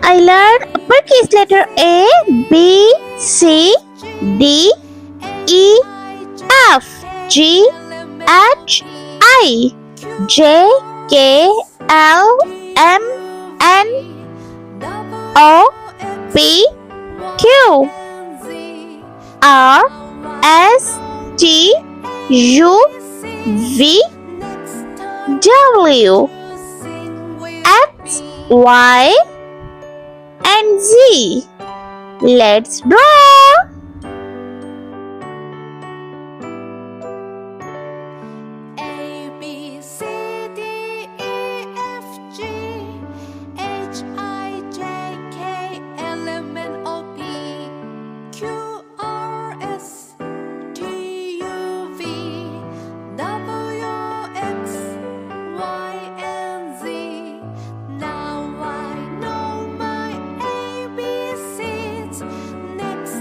I learn uppercase letter A, B, C, D, E, F, G, H, I, J, K, L, M, N, O, P, Q, R, S, T, U, V, W, X, Y, and Z. Let's draw. A, B, C, D, E, F, G, H, I, J, K, L, M, N, O, P, Q, R, S, T, U, V, W, X, Y, and Z. Now I know my ABCs. Next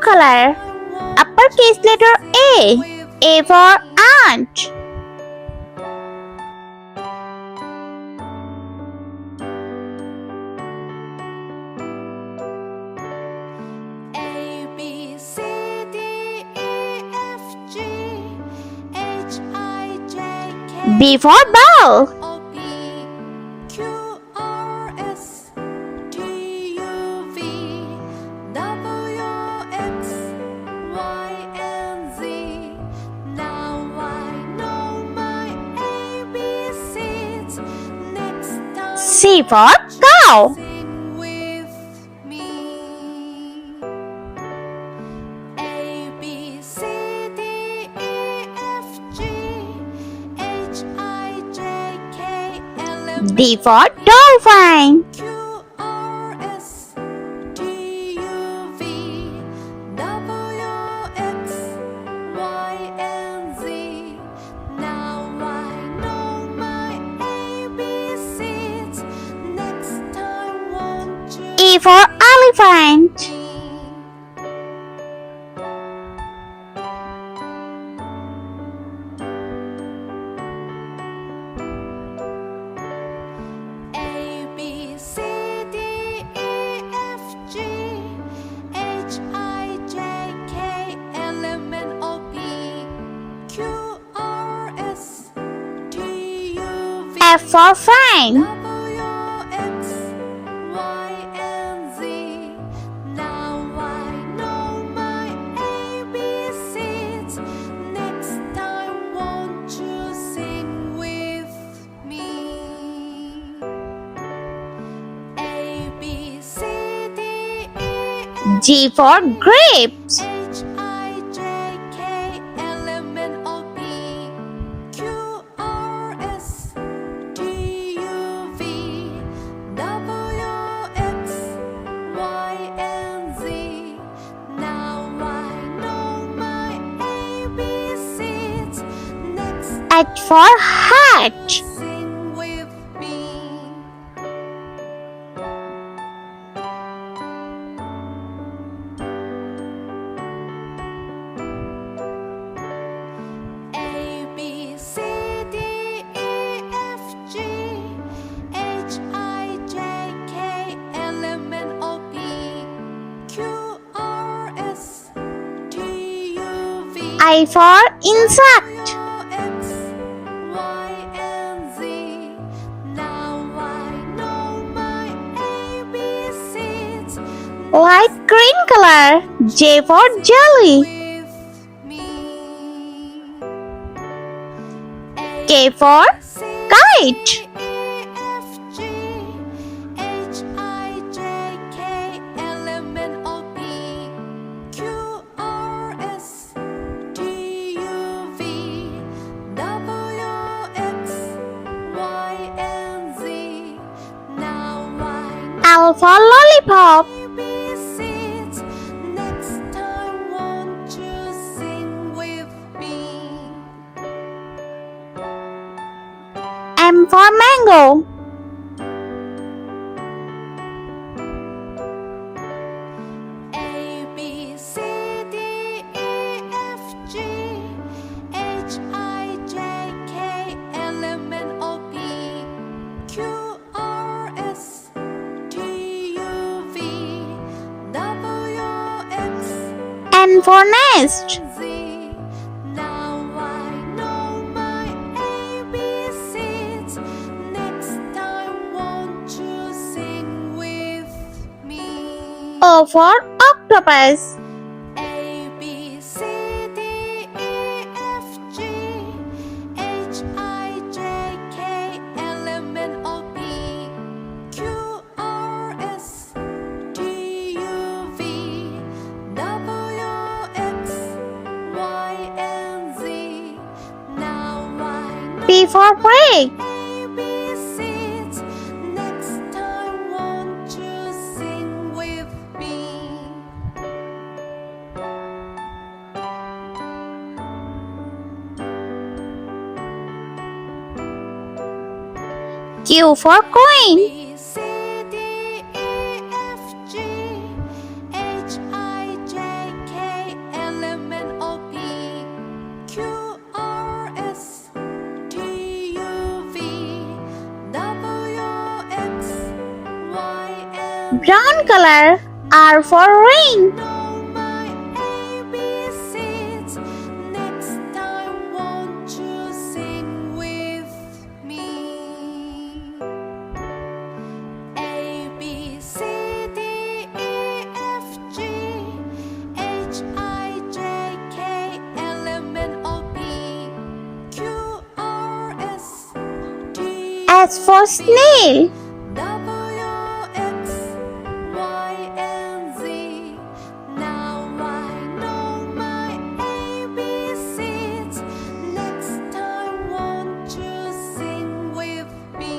color. Uppercase letter A. A for ant. A B C D E F G H I J K B for ball. O P Q R S T U V W X Y and Z. Now I know my ABCs. Next time C for cow. sing with me. A B C D E F G H I J K L M D for dolphin. Q R S T U V W X Y and Z. Now I know my ABCs. Next time won't you E for elephant. A B C D E F G H I J K L M N O P Q R S T U V F for fan. W X Y and Z. Now I know my ABCs. Next time won't you sing with me? A B C D E F G for grapes. H I J K L M N O P Q R S T U V W X Y and Z. Now I know my ABCs. Next H for hat. sing with me. A B C D E F G H I J K L M N O P Q R S T U V I for insect. W X Y and Z. Now I know my ABCs. Light green color. J for jelly. With me. K for kite. L for lollipop. Next time won't you sing with me? M for mango. A B C D E F G H I J K L M N O P Q R S T U V W X N for nest. Z. Now I know my ABCs. Next time won't you sing with me? O for octopus. A B C D E F G H I J K L M N O P Q R S T U V W X Y and Z. Now I know P for pig. ABCs. Next time won't you sing with me? Q for coin. B C D E F G H I J K Brown color. R for ring. Know my ABCs. Next time, won't you sing with me? A B C D E F G H I J K L M N O P Q R S T S for snail. W X Y and Z. Now I know my ABCs. Next time, won't you sing with me?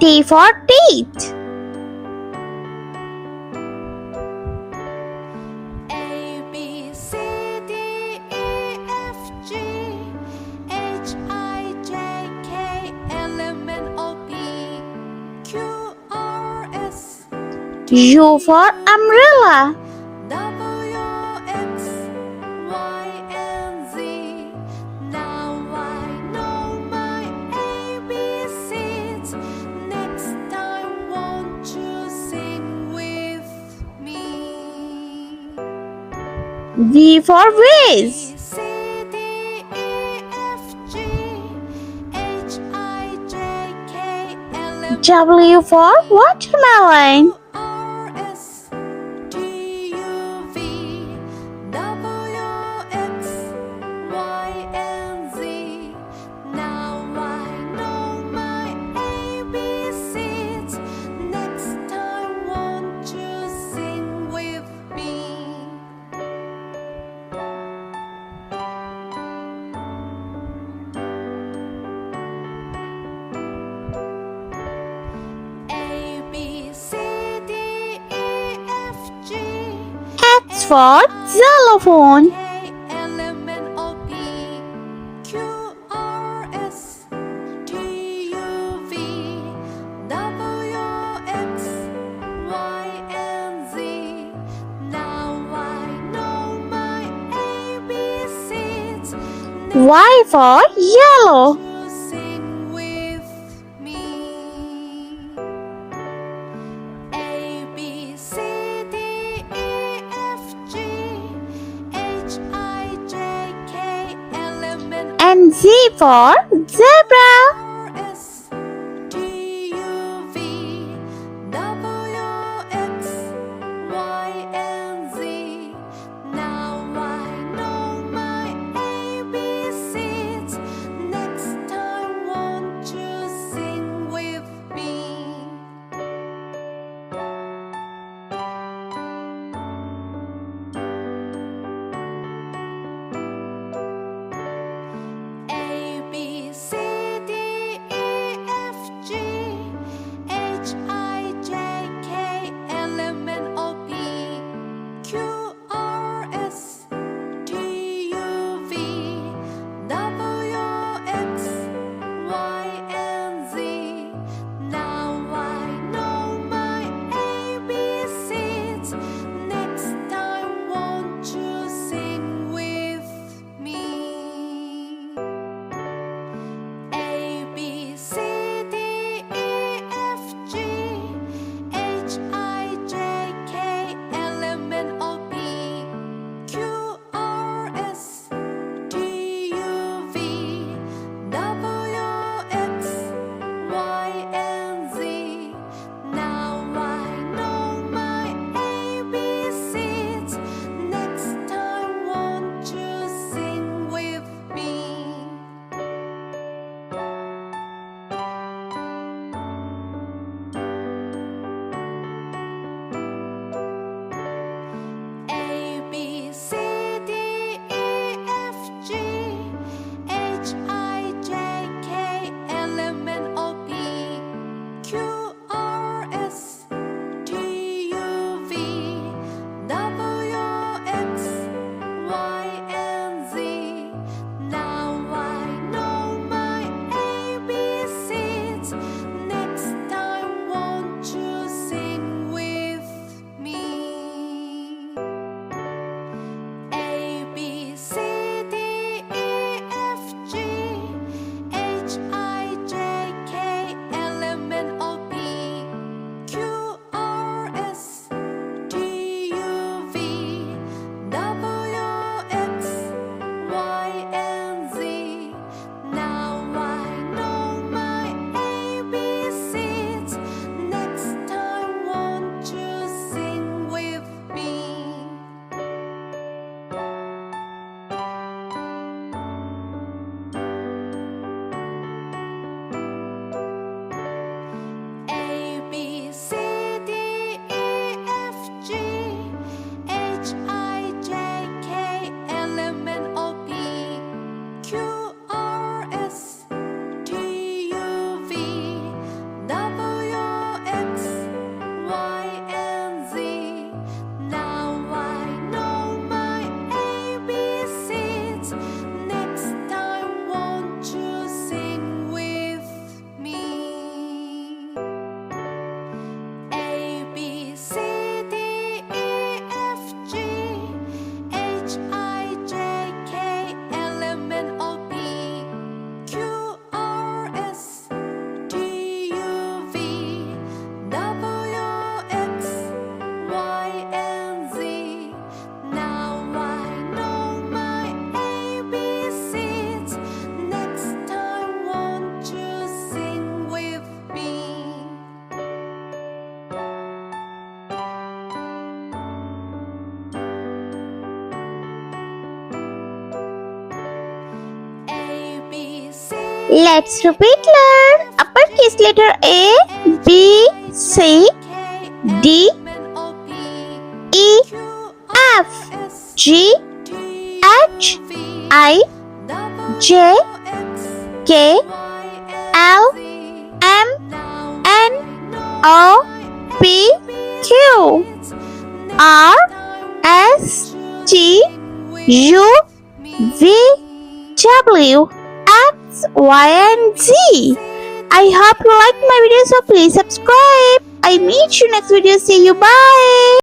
T for teeth. A B C D E F G H I J K L M N O P Q R S U for umbrella. W X Y and Z. Now I know my ABCs. Next time, won't you sing with me? V for vase. B C D E F G H I J K L M W for watermelon. R S T U V W X Y and Z. Now I know my ABCs. Next time, won't you sing with me? A B C D E F G X for xylophone. K L M N O P Q R S T U V W X Y and Z. Now I know my ABCs. Y for yellow. You sing with me. A B C D E F G H I J K L M N O And Z for zebra. R S T U V W X Y and Z. Now I know my ABCs. Next time, won't you sing with me? A B C D Let's repeat learn. Uppercase letter A, B, C, D, E, F, G, H, I, J, K, L, M, N, O, P, Q, R, S, T, U, V, W, X, Y, and Z. I hope you liked my video, so please subscribe. I meet you next video. See you. Bye.